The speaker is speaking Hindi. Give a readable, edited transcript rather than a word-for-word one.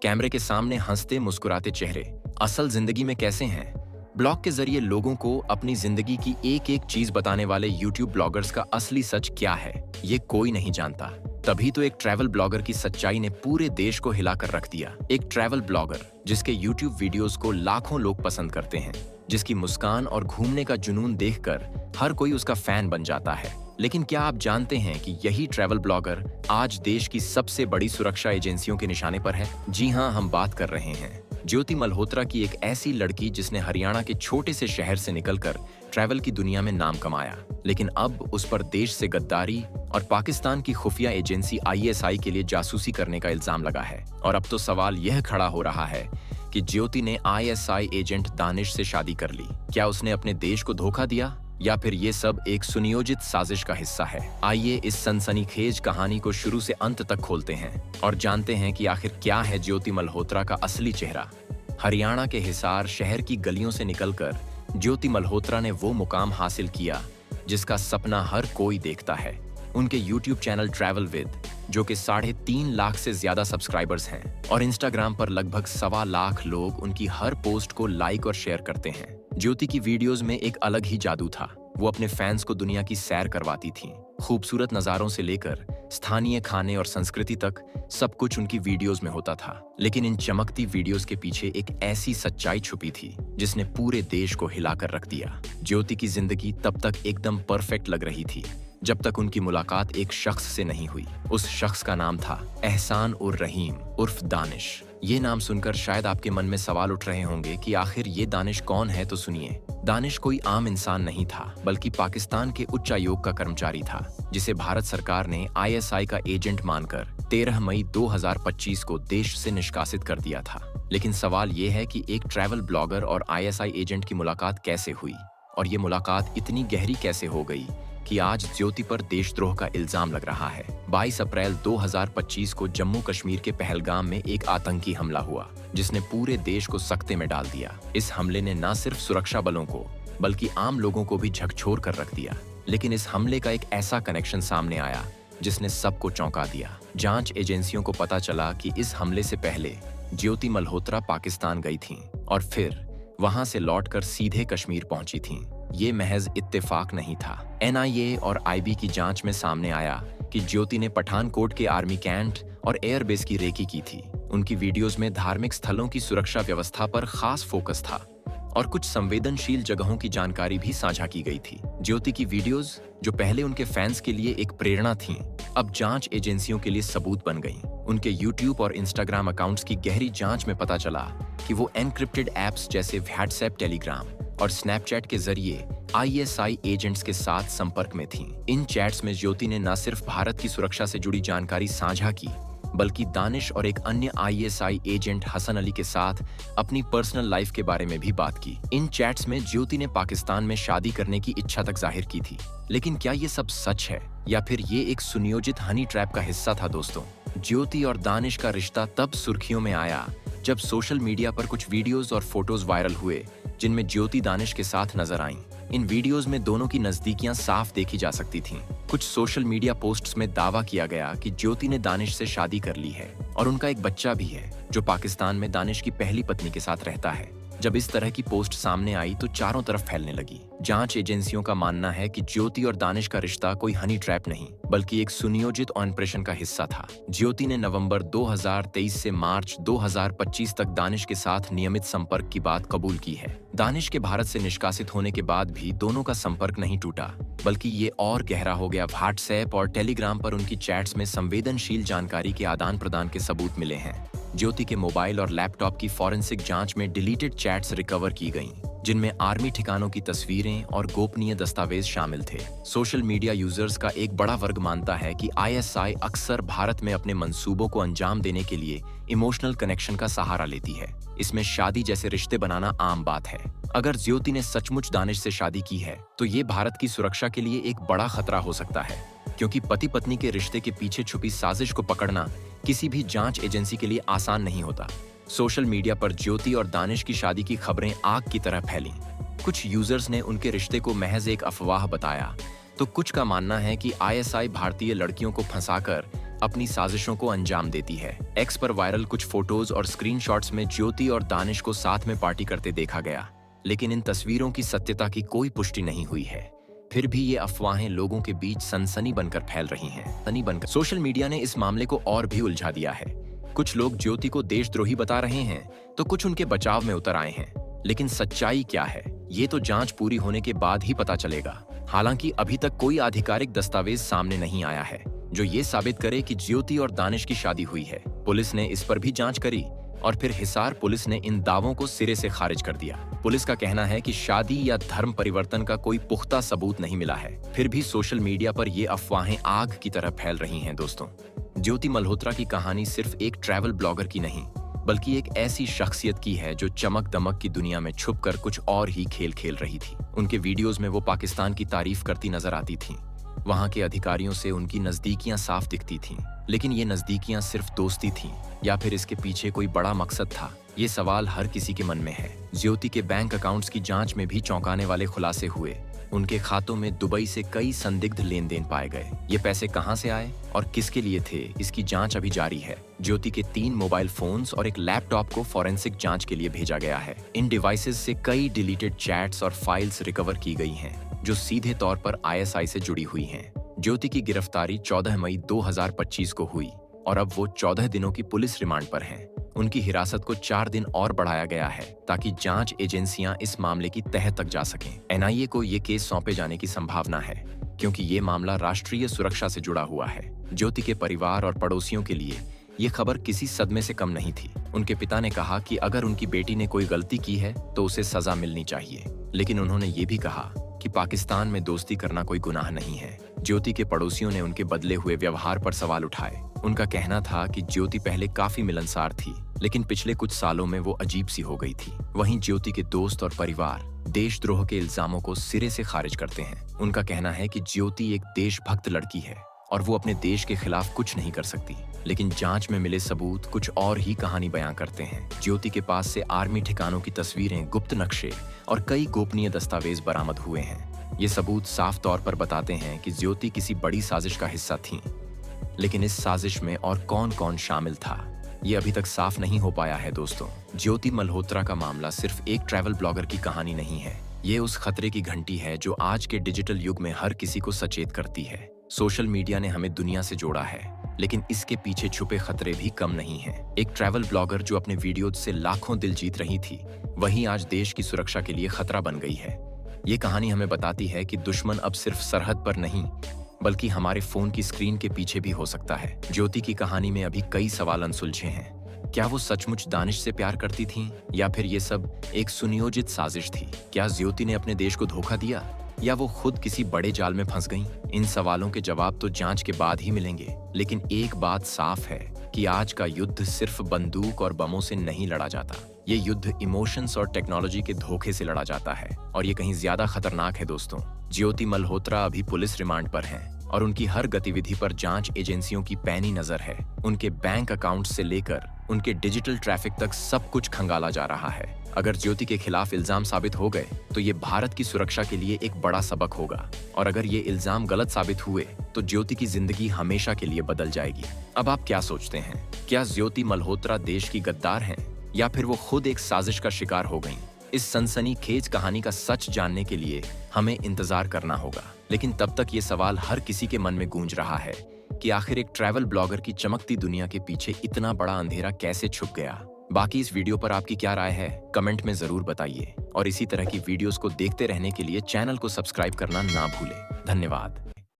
कैमरे के सामने हंसते मुस्कुराते चेहरे असल जिंदगी में कैसे हैं? ब्लॉग के जरिए लोगों को अपनी जिंदगी की एक एक चीज बताने वाले यूट्यूब ब्लॉगर्स का असली सच क्या है, ये कोई नहीं जानता। तभी तो एक ट्रैवल ब्लॉगर की सच्चाई ने पूरे देश को हिलाकर रख दिया। एक ट्रैवल ब्लॉगर जिसके यूट्यूब वीडियोस को लाखों लोग पसंद करते हैं, जिसकी मुस्कान और घूमने का जुनून देखकर हर कोई उसका फैन बन जाता है। लेकिन क्या आप जानते हैं कि यही ट्रैवल ब्लॉगर आज देश की सबसे बड़ी सुरक्षा एजेंसियों के निशाने पर है? जी हाँ, हम बात कर रहे हैं ज्योति मल्होत्रा की, एक ऐसी लड़की जिसने हरियाणा के छोटे से शहर से निकलकर ट्रैवल की दुनिया में नाम कमाया। लेकिन अब उस पर देश से गद्दारी और पाकिस्तान की खुफिया एजेंसी ISI के लिए जासूसी करने का इल्जाम लगा है। और अब तो सवाल यह खड़ा हो रहा है कि ज्योति ने ISI एजेंट दानिश से शादी कर ली। क्या उसने अपने देश को धोखा दिया, या फिर ये सब एक सुनियोजित साजिश का हिस्सा है? आइए इस सनसनीखेज कहानी को शुरू से अंत तक खोलते हैं और जानते हैं कि आखिर क्या है ज्योति मल्होत्रा का असली चेहरा। हरियाणा के हिसार शहर की गलियों से निकलकर ज्योति मल्होत्रा ने वो मुकाम हासिल किया जिसका सपना हर कोई देखता है। उनके YouTube चैनल ट्रैवल विद, जो कि 3.5 लाख से ज्यादा सब्सक्राइबर्स हैं, और इंस्टाग्राम पर लगभग 1.25 लाख लोग उनकी हर पोस्ट को लाइक और शेयर करते हैं। ज्योति की वीडियोस में एक अलग ही जादू था। वो अपने फैंस को दुनिया की सैर करवाती थीं। खूबसूरत नज़ारों से लेकर स्थानीय खाने और संस्कृति तक सब कुछ उनकी वीडियोस में होता था। लेकिन इन चमकती वीडियोस के पीछे एक ऐसी सच्चाई छुपी थी जिसने पूरे देश को हिलाकर रख दिया। ज्योति की जिंदगी तब तक एकदम परफेक्ट लग रही थी जब तक उनकी मुलाकात एक शख्स से नहीं हुई। उस शख्स का नाम था एहसान उर रहीम उर्फ दानिश। ये नाम सुनकर शायद आपके मन में सवाल उठ रहे होंगे कि आखिर ये दानिश कौन है। तो सुनिए, दानिश कोई आम इंसान नहीं था, बल्कि पाकिस्तान के उच्चायोग का कर्मचारी था, जिसे भारत सरकार ने ISI का एजेंट मानकर 13 मई 2025 को देश से निष्कासित कर दिया था। लेकिन सवाल ये है कि एक ट्रैवल ब्लॉगर और ISI एजेंट की मुलाकात कैसे हुई, और ये मुलाकात इतनी गहरी कैसे हो गई कि आज ज्योति पर देशद्रोह का इल्जाम लग रहा है। 22 अप्रैल 2025 को जम्मू कश्मीर के पहलगाम में एक आतंकी हमला हुआ जिसने पूरे देश को सकते में डाल दिया। इस हमले ने न सिर्फ सुरक्षा बलों को बल्कि आम लोगों को भी झकझोर कर रख दिया। लेकिन इस हमले का एक ऐसा कनेक्शन सामने आया जिसने सबको चौंका दिया। जांच एजेंसियों को पता चला कि इस हमले से पहले ज्योति मल्होत्रा पाकिस्तान गई थीं और फिर वहां से लौटकर सीधे कश्मीर पहुंची थीं। ये महज इत्तेफाक नहीं था। NIA और IB की जांच में सामने आया कि ज्योति ने पठानकोट के आर्मी कैंट और एयरबेस की रेकी की थी। उनकी वीडियोस में धार्मिक स्थलों की सुरक्षा व्यवस्था पर खास फोकस था और कुछ संवेदनशील जगहों की जानकारी भी साझा की गई थी। ज्योति की वीडियोस, जो पहले उनके फैंस के लिए एक प्रेरणा थीं, अब जांच एजेंसियों के लिए सबूत बन गईं। उनके YouTube और Instagram अकाउंट्स की गहरी जांच में पता चला कि वो एनक्रिप्टेड ऐप्स जैसे WhatsApp, टेलीग्राम और स्नैपचैट के जरिए ISI एजेंट्स के साथ संपर्क में थीं। इन चैट्स में ज्योति ने न सिर्फ भारत की सुरक्षा से जुड़ी जानकारी साझा की, बल्कि दानिश और एक अन्य ISI एजेंट हसन अली के साथ अपनी पर्सनल लाइफ के बारे में भी बात की। इन चैट्स में ज्योति ने पाकिस्तान में शादी करने की इच्छा तक जाहिर की थी। लेकिन क्या ये सब सच है, या फिर ये एक सुनियोजित हनी ट्रैप का हिस्सा था? दोस्तों, ज्योति और दानिश का रिश्ता तब सुर्खियों में आया जब सोशल मीडिया पर कुछ वीडियोस और फोटोज वायरल हुए जिनमें ज्योति दानिश के साथ नजर आईं। इन वीडियोस में दोनों की नजदीकियां साफ देखी जा सकती थीं। कुछ सोशल मीडिया पोस्ट्स में दावा किया गया कि ज्योति ने दानिश से शादी कर ली है और उनका एक बच्चा भी है, जो पाकिस्तान में दानिश की पहली पत्नी के साथ रहता है। जब इस तरह की पोस्ट सामने आई तो चारों तरफ फैलने लगी। जांच एजेंसियों का मानना है कि ज्योति और दानिश का रिश्ता कोई हनी ट्रैप नहीं, बल्कि एक सुनियोजित ऑपरेशन का हिस्सा था। ज्योति ने नवंबर 2023 से मार्च 2025 तक दानिश के साथ नियमित संपर्क की बात कबूल की है। दानिश के भारत से निष्कासित होने के बाद भी दोनों का संपर्क नहीं टूटा, बल्कि ये और गहरा हो गया। WhatsApp और टेलीग्राम पर उनकी चैट्स में संवेदनशील जानकारी के आदान प्रदान के सबूत मिले हैं। ज्योति के मोबाइल और लैपटॉप की फॉरेंसिक जांच में डिलीटेड चैट्स रिकवर की गईं, जिनमें आर्मी ठिकानों की तस्वीरें और गोपनीय दस्तावेज शामिल थे। सोशल मीडिया यूजर्स का एक बड़ा वर्ग मानता है कि ISI अक्सर भारत में अपने मंसूबों को अंजाम देने के लिए इमोशनल कनेक्शन का सहारा लेती है। इसमें शादी जैसे रिश्ते बनाना आम बात है। अगर ज्योति ने सचमुच दानिश से शादी की है तो ये भारत की सुरक्षा के लिए एक बड़ा खतरा हो सकता है, क्योंकि पति पत्नी के रिश्ते के पीछे छुपी साजिश को पकड़ना किसी भी जांच एजेंसी के लिए आसान नहीं होता। सोशल मीडिया पर ज्योति और दानिश की शादी की खबरें आग की तरह फैलीं। कुछ यूजर्स ने उनके रिश्ते को महज एक अफवाह बताया, तो कुछ का मानना है कि ISI भारतीय लड़कियों को फंसाकर अपनी साजिशों को अंजाम देती है। एक्स पर वायरल कुछ फोटोज और स्क्रीनशॉट्स में ज्योति और दानिश को साथ में पार्टी करते देखा गया, लेकिन इन तस्वीरों की सत्यता की कोई पुष्टि नहीं हुई है। फिर भी ये अफवाहें लोगों के बीच सनसनी बनकर फैल रही हैं। सोशल मीडिया ने इस मामले को और भी उलझा दिया है। कुछ लोग ज्योति को देशद्रोही बता रहे हैं तो कुछ उनके बचाव में उतर आए हैं, लेकिन सच्चाई क्या है ये तो जांच पूरी होने के बाद ही पता चलेगा। हालांकि अभी तक कोई आधिकारिक दस्तावेज सामने नहीं आया है जो ये साबित करे कि ज्योति और दानिश की शादी हुई है। पुलिस ने इस पर भी जांच करी और फिर हिसार पुलिस ने इन दावों को सिरे से खारिज कर दिया। पुलिस का कहना है कि शादी या धर्म परिवर्तन का कोई पुख्ता सबूत नहीं मिला है। फिर भी सोशल मीडिया पर ये अफवाहें आग की तरह फैल रही हैं। दोस्तों, ज्योति मल्होत्रा की कहानी सिर्फ एक ट्रैवल ब्लॉगर की नहीं, बल्कि एक ऐसी शख्सियत की है जो चमक दमक की दुनिया में छुपकर कुछ और ही खेल खेल रही थी। उनके वीडियोस में वो पाकिस्तान की तारीफ करती नजर आती थीं। वहां के अधिकारियों से उनकी नजदीकियां साफ दिखती थीं, लेकिन ये नजदीकियां सिर्फ दोस्ती थीं या फिर इसके पीछे कोई बड़ा मकसद था? ये सवाल हर किसी के मन में है। ज्योति के बैंक अकाउंट्स की जांच में भी चौंकाने वाले खुलासे हुए। उनके खातों में दुबई से कई संदिग्ध लेन देन पाए गए। ये पैसे कहां से आए और किसके लिए थे, इसकी जांच अभी जारी है। ज्योति के 3 मोबाइल फोन्स और एक लैपटॉप को फॉरेंसिक जांच के लिए भेजा गया है। इन डिवाइसेस से कई डिलीटेड चैट्स और फाइल्स रिकवर की गई हैं, जो सीधे तौर पर ISI से जुड़ी हुई हैं। ज्योति की गिरफ्तारी 14 मई 2025 को हुई और अब वो 14 दिनों की पुलिस रिमांड पर हैं। उनकी हिरासत को 4 दिन और बढ़ाया गया है ताकि जांच एजेंसियां इस मामले की तह तक जा सकें। NIA को ये केस सौंपे जाने की संभावना है, क्योंकि ये मामला राष्ट्रीय सुरक्षा से जुड़ा हुआ है। ज्योति के परिवार और पड़ोसियों के लिए ये खबर किसी सदमे से कम नहीं थी। उनके पिता ने कहा कि अगर उनकी बेटी ने कोई गलती की है तो उसे सजा मिलनी चाहिए, लेकिन उन्होंने ये भी कहा कि पाकिस्तान में दोस्ती करना कोई गुनाह नहीं है। ज्योति के पड़ोसियों ने उनके बदले हुए व्यवहार पर सवाल उठाए। उनका कहना था कि ज्योति पहले काफी मिलनसार थी, लेकिन पिछले कुछ सालों में वो अजीब सी हो गई थी। वहीं ज्योति के दोस्त और परिवार देशद्रोह के इल्जामों को सिरे से खारिज करते हैं। उनका कहना है कि ज्योति एक देशभक्त लड़की है और वो अपने देश के खिलाफ कुछ नहीं कर सकती, लेकिन जांच में मिले सबूत कुछ और ही कहानी बयां करते हैं। ज्योति के पास से आर्मी ठिकानों की तस्वीरें, गुप्त नक्शे और कई गोपनीय दस्तावेज बरामद हुए हैं। ये सबूत साफ तौर पर बताते हैं कि ज्योति किसी बड़ी साजिश का हिस्सा थीं, लेकिन इस साजिश में और कौन-कौन शामिल था, ये अभी तक साफ नहीं हो पाया है। दोस्तों, ज्योति मल्होत्रा का मामला सिर्फ एक ट्रैवल ब्लॉगर की कहानी नहीं है। ये उस खतरे की घंटी है जो आज के डिजिटल युग में हर किसी को सचेत करती है। सोशल मीडिया ने हमें दुनिया से जोड़ा है, लेकिन इसके पीछे छुपे खतरे भी कम नहीं हैं। एक ट्रैवल ब्लॉगर जो अपने वीडियोज से लाखों दिल जीत रही थी, वही आज देश की सुरक्षा के लिए खतरा बन गई है। ये कहानी हमें बताती है कि दुश्मन अब सिर्फ सरहद पर नहीं, बल्कि हमारे फोन की स्क्रीन के पीछे भी हो सकता है। ज्योति की कहानी में अभी कई सवाल अनसुलझे हैं। क्या वो सचमुच दानिश से प्यार करती थीं, या फिर ये सब एक सुनियोजित साजिश थी? क्या ज्योति ने अपने देश को धोखा दिया, या वो खुद किसी बड़े जाल में फंस गईं? इन सवालों के जवाब तो जांच के बाद ही मिलेंगे, लेकिन एक बात साफ है कि आज का युद्ध सिर्फ बंदूक और बमों से नहीं लड़ा जाता। ये युद्ध इमोशंस और टेक्नोलॉजी के धोखे से लड़ा जाता है, और ये कहीं ज्यादा खतरनाक है। दोस्तों, ज्योति मल्होत्रा अभी पुलिस रिमांड पर हैं और उनकी हर गतिविधि पर जांच एजेंसियों की पैनी नजर है। उनके बैंक अकाउंट से लेकर उनके डिजिटल ट्रैफिक तक सब कुछ खंगाला जा रहा है। अगर ज्योति के खिलाफ इल्जाम साबित हो गए तो ये भारत की सुरक्षा के लिए एक बड़ा सबक होगा, और अगर ये इल्जाम गलत साबित हुए तो ज्योति की जिंदगी हमेशा के लिए बदल जाएगी। अब आप क्या सोचते हैं? क्या ज्योति मल्होत्रा देश की गद्दार हैं, या फिर वो खुद एक साजिश का शिकार हो गईं? इस सनसनीखेज कहानी का सच जानने के लिए हमें इंतजार करना होगा, लेकिन तब तक ये सवाल हर किसी के मन में गूंज रहा है कि आखिर एक ट्रैवल ब्लॉगर की चमकती दुनिया के पीछे इतना बड़ा अंधेरा कैसे छुप गया। बाकी इस वीडियो पर आपकी क्या राय है, कमेंट में जरूर बताइए, और इसी तरह की वीडियोस को देखते रहने के लिए चैनल को सब्सक्राइब करना ना भूलें। धन्यवाद।